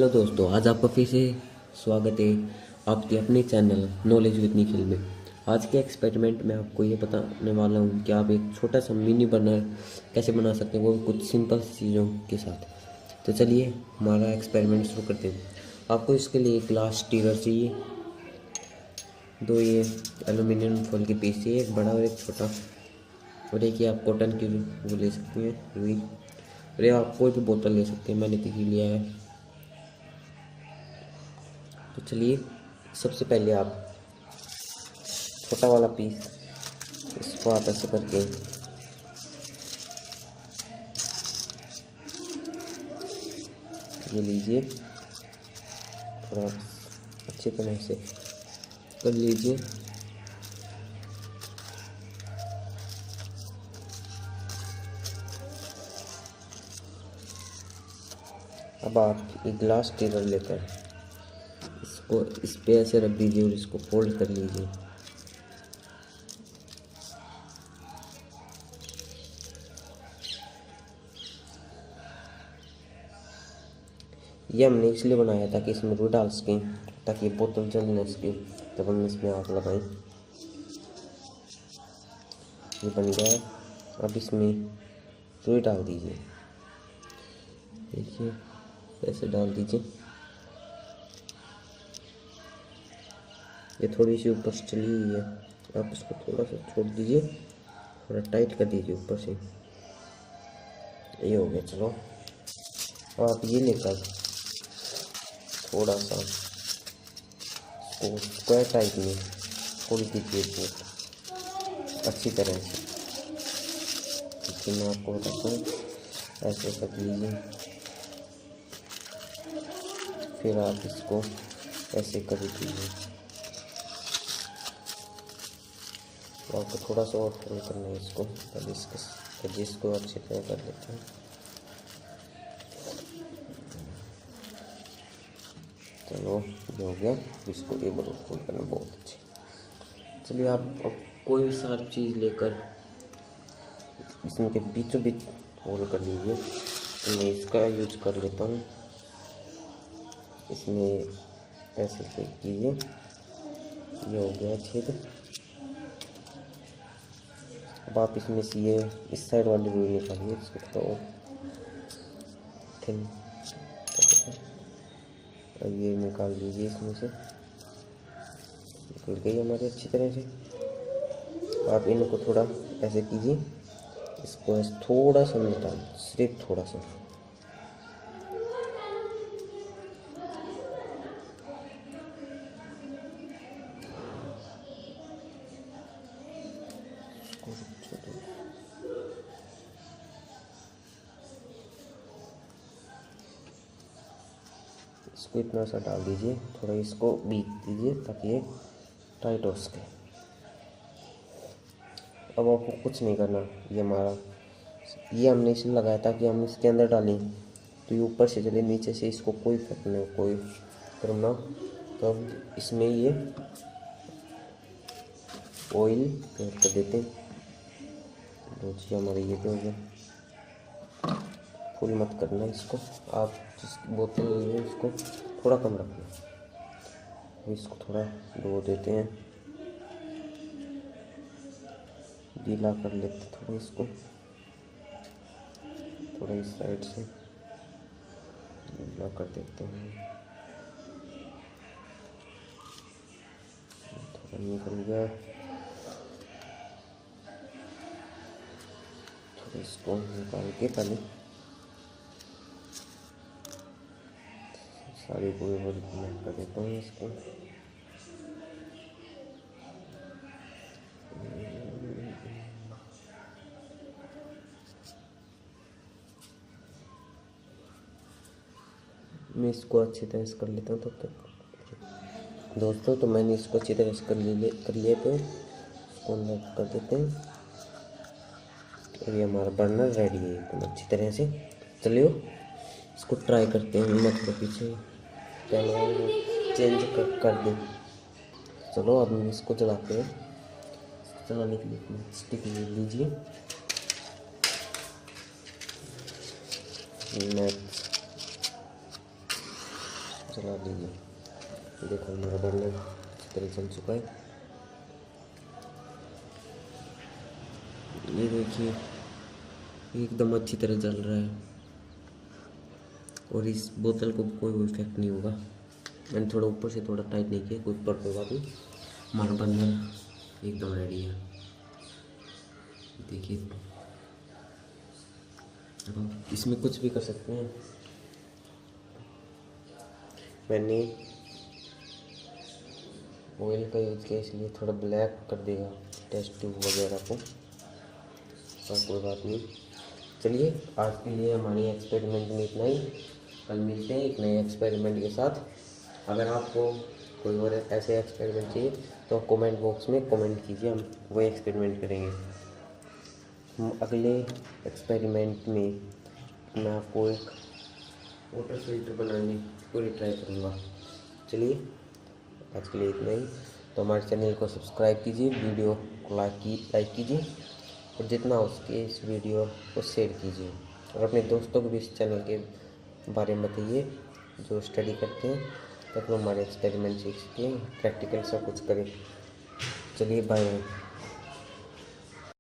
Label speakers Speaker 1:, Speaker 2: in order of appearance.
Speaker 1: Hello दोस्तों, आज आपका फिर से स्वागत है आपके अपने चैनल नॉलेज विद निखिल में। आज के एक्सपेरिमेंट में आपको ये बताने वाला हूँ कि आप एक छोटा सा मिनी बर्नर कैसे बना सकते हैं, वो भी कुछ सिंपल चीज़ों के साथ। तो चलिए हमारा एक्सपेरिमेंट शुरू करते हैं। आपको इसके लिए एक ग्लास स्टीरर चाहिए, दो ये एल्यूमिनियम फॉइल के पीस चाहिए, एक बड़ा और एक छोटा, और एक ये आप कॉटन की वो ले सकते हैं रुई, और ये आप कोई भी बोतल ले सकते हैं, मैंने तो ये लिया है। तो चलिए सबसे पहले आप छोटा वाला पीस इसको आप ऐसे करके ये लीजिए, थोड़ा अच्छी तरह से कर लीजिए। अब आप एक ग्लास स्टीरर लेकर इसको इस पे ऐसे रख दीजिए और इसको फोल्ड कर लीजिए। ये हमने इसलिए बनाया ताकि इसमें रुई डाल सकें, ताकि बोतल जल न सके जब हम इसमें आग लगाएं। ये बन गया है। अब इसमें रुई डाल दीजिए, देखिए ऐसे डाल दीजिए। ये थोड़ी सी ऊपर से चली हुई है, आप इसको थोड़ा सा छोड़ दीजिए, थोड़ा टाइट कर दीजिए ऊपर से। ये हो गया। चलो अब आप ये लेकर थोड़ा सा इसको स्क्वायर टाइप में फोल्ड कीजिए बहुत अच्छी तरह से। मैं आपको बताता हूँ, ऐसे कर लीजिए, फिर आप इसको ऐसे कर दीजिए। तो आपको थोड़ा सा और फोल्ड करना है इसको, तब इसको अच्छी तरह कर लेते हैं। चलो ये हो गया। इसको एक बार फोल्ड करना बहुत अच्छे। चलिए आप अब कोई भी सारी चीज़ लेकर इसमें के बीचों बीच होल कर लीजिए। तो मैं इसका यूज कर लेता हूँ। इसमें ऐसे से कीजिए, ये हो गया छेद। अब आप इसमें से ये इस साइड वाली रुई निकालिए, इसको थोड़ा थिन, अब ये निकाल लीजिए इसमें से, निकल गई हमारी अच्छी तरह से। आप इनको थोड़ा ऐसे कीजिए, इसको ऐसे थोड़ा सा निकाल, सिर्फ थोड़ा सा। इसको इतना सा डाल दीजिए, थोड़ा इसको बीट दीजिए ताकि ये टाइट हो सके। अब आपको कुछ नहीं करना, ये हमने इसलिए लगाया था कि हम इसके अंदर डालें तो ये ऊपर से चले, नीचे से इसको कोई फर्क नहीं, कोई करना। तो अब इसमें ये ऑयल ऐड कर देते हैं। तो जी हमारे ये भी हो गया। फुल मत करना इसको, आप जिस बोतल लिए इसको थोड़ा कम रखना। इसको थोड़ा धो देते हैं, गीला कर लेते थोड़ा इसको, थोड़ा इस साइड से गीला कर देते हैं। थोड़ा निकल गया, थोड़ा इसको निकाल के पहले सारी पूरी कर देता हूँ इसको। मैं इसको अच्छी तरह से कर लेता हूँ तब तक दोस्तों। तो मैंने इसको अच्छी तरह से कर लिए तो इसको अंदर कर देते हैं, और ये हमारा बर्नर रेडी है एकदम अच्छी तरह से। चलिए इसको ट्राई करते हैं, मत को पीछे कैमरा चेंज कर दें। चलो अब हम इसको चलाते हैं। चलाने के लिए स्टिक ले लीजिए, मैं चला लीजिए। देखो हमारा बर्नर अच्छी तरह चल चुका है। ये देखिए एकदम अच्छी तरह चल रहा है और इस बोतल को कोई इफेक्ट नहीं होगा। मैंने थोड़ा ऊपर से थोड़ा टाइट नहीं किया, कोई पर कोई बात नहीं। हमारा बर्नर एकदम रेडी है। देखिए अब आप इसमें कुछ भी कर सकते हैं। मैंने ऑयल का यूज़ किया इसलिए थोड़ा ब्लैक कर देगा टेस्ट ट्यूब वगैरह को, पर कोई बात नहीं। चलिए आज के लिए हमारी एक्सपेरिमेंट में इतना ही। कल मिलते हैं एक नए एक्सपेरिमेंट के साथ। अगर आपको कोई और ऐसे एक्सपेरिमेंट चाहिए तो कमेंट बॉक्स में कमेंट कीजिए, हम वही एक्सपेरिमेंट करेंगे। हम अगले एक्सपेरिमेंट में मैं आपको एक वाटर फिल्टर बनाने की पूरी ट्राई करूँगा। चलिए आज के लिए इतना ही। तो हमारे चैनल को सब्सक्राइब कीजिए, वीडियो को लाइक कीजिए और जितना हो सके इस वीडियो को शेयर कीजिए और अपने दोस्तों को भी इस चैनल के बारे में बताइए जो स्टडी करते हैं, ताकि वो हमारे एक्सपेरिमेंट सीख सकें, प्रैक्टिकल सब कुछ करें। चलिए बाय बाय।